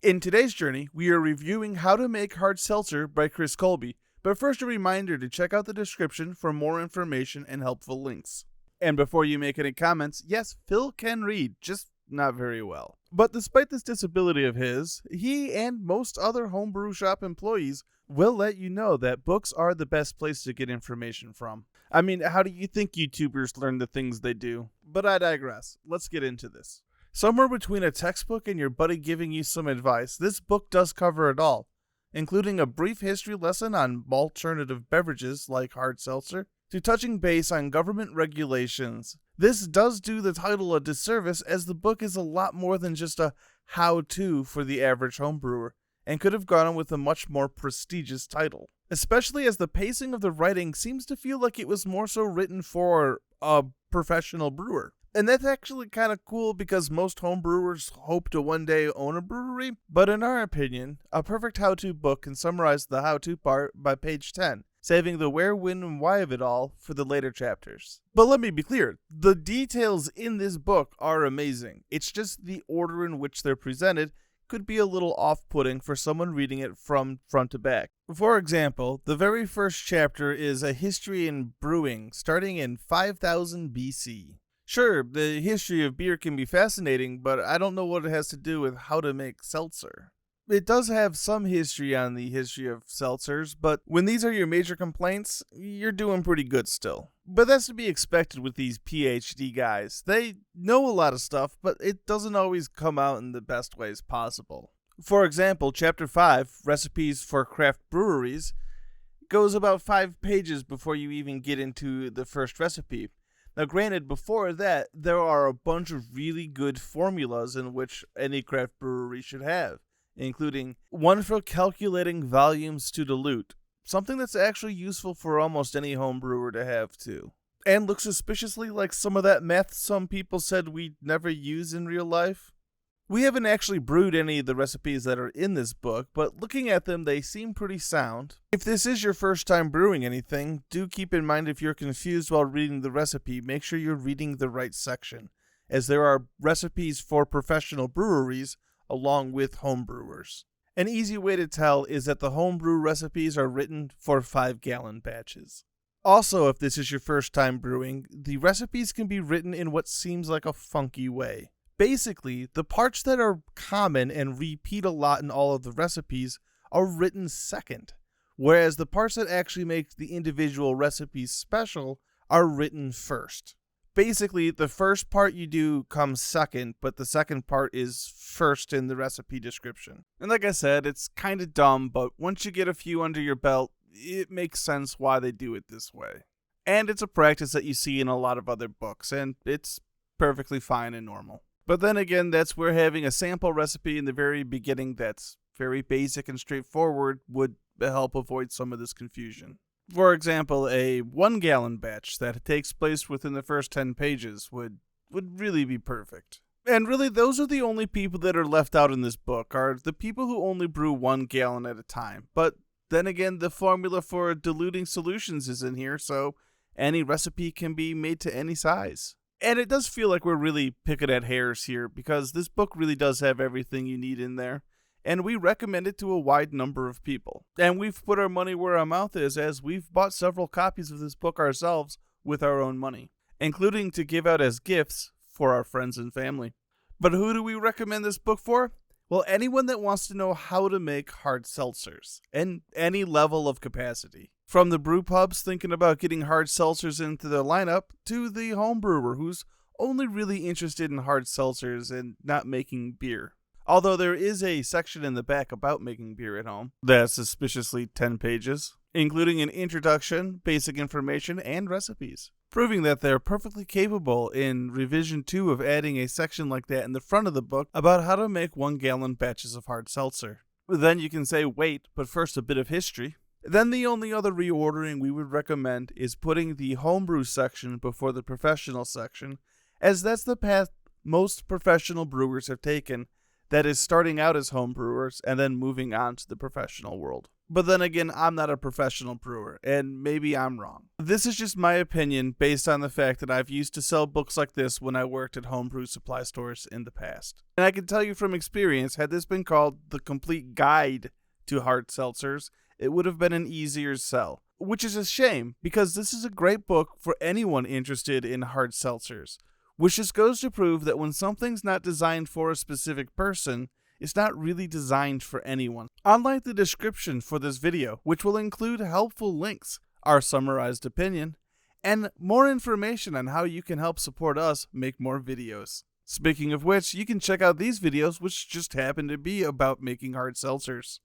In today's journey, we are reviewing How to Make Hard Seltzer by Chris Colby, but first a reminder to check out the description for more information and helpful links. And before you make any comments, yes, Phil can read, just not very well. But despite this disability of his, he and most other homebrew shop employees will let you know that books are the best place to get information from. I mean, how do you think YouTubers learn the things they do? But I digress. Let's get into this. Somewhere between a textbook and your buddy giving you some advice, this book does cover it all, including a brief history lesson on alternative beverages like hard seltzer, to touching base on government regulations. This does do the title a disservice, as the book is a lot more than just a how-to for the average homebrewer, and could have gone with a much more prestigious title. Especially as the pacing of the writing seems to feel like it was more so written for a professional brewer. And that's actually kind of cool because most homebrewers hope to one day own a brewery, but in our opinion, a perfect how-to book can summarize the how-to part by page 10, saving the where, when, and why of it all for the later chapters. But let me be clear, the details in this book are amazing. It's just the order in which they're presented could be a little off-putting for someone reading it from front to back. For example, the very first chapter is a history in brewing, starting in 5000 BC. Sure, the history of beer can be fascinating, but I don't know what it has to do with how to make seltzer. It does have some history on the history of seltzers, but when these are your major complaints, you're doing pretty good still. But that's to be expected with these PhD guys. They know a lot of stuff, but it doesn't always come out in the best ways possible. For example, Chapter 5, Recipes for Craft Breweries, goes about 5 pages before you even get into the first recipe. Now granted, before that, there are a bunch of really good formulas in which any craft brewery should have, including one for calculating volumes to dilute, something that's actually useful for almost any home brewer to have too. And looks suspiciously like some of that math some people said we'd never use in real life. We haven't actually brewed any of the recipes that are in this book, but looking at them, they seem pretty sound. If this is your first time brewing anything, do keep in mind if you're confused while reading the recipe, make sure you're reading the right section, as there are recipes for professional breweries along with homebrewers. An easy way to tell is that the homebrew recipes are written for 5-gallon batches. Also, if this is your first time brewing, the recipes can be written in what seems like a funky way. Basically, the parts that are common and repeat a lot in all of the recipes are written second, whereas the parts that actually make the individual recipes special are written first. Basically, the first part you do comes second, but the second part is first in the recipe description. And like I said, it's kind of dumb, but once you get a few under your belt, it makes sense why they do it this way. And it's a practice that you see in a lot of other books, and it's perfectly fine and normal. But then again, that's where having a sample recipe in the very beginning that's very basic and straightforward would help avoid some of this confusion. For example, a 1-gallon batch that takes place within the first 10 pages would really be perfect. And really, those are the only people that are left out in this book, are the people who only brew 1 gallon at a time. But then again, the formula for diluting solutions is in here, so any recipe can be made to any size. And it does feel like we're really picking at hairs here, because this book really does have everything you need in there, and we recommend it to a wide number of people. And we've put our money where our mouth is, as we've bought several copies of this book ourselves with our own money, including to give out as gifts for our friends and family. But who do we recommend this book for? Well, anyone that wants to know how to make hard seltzers, and any level of capacity. From the brew pubs thinking about getting hard seltzers into their lineup, to the home brewer who's only really interested in hard seltzers and not making beer. Although there is a section in the back about making beer at home that's suspiciously 10 pages, including an introduction, basic information, and recipes, proving that they're perfectly capable in revision 2 of adding a section like that in the front of the book about how to make 1-gallon batches of hard seltzer. Then you can say, wait, but first a bit of history. Then the only other reordering we would recommend is putting the homebrew section before the professional section, as that's the path most professional brewers have taken, that is starting out as homebrewers and then moving on to the professional world. But then again, I'm not a professional brewer, and maybe I'm wrong. This is just my opinion based on the fact that I've used to sell books like this when I worked at homebrew supply stores in the past. And I can tell you from experience, had this been called The Complete Guide to Hard Seltzers, it would have been an easier sell. Which is a shame, because this is a great book for anyone interested in hard seltzers. Which just goes to prove that when something's not designed for a specific person, it's not really designed for anyone. Unlike the description for this video, which will include helpful links, our summarized opinion, and more information on how you can help support us make more videos. Speaking of which, you can check out these videos which just happen to be about making hard seltzers.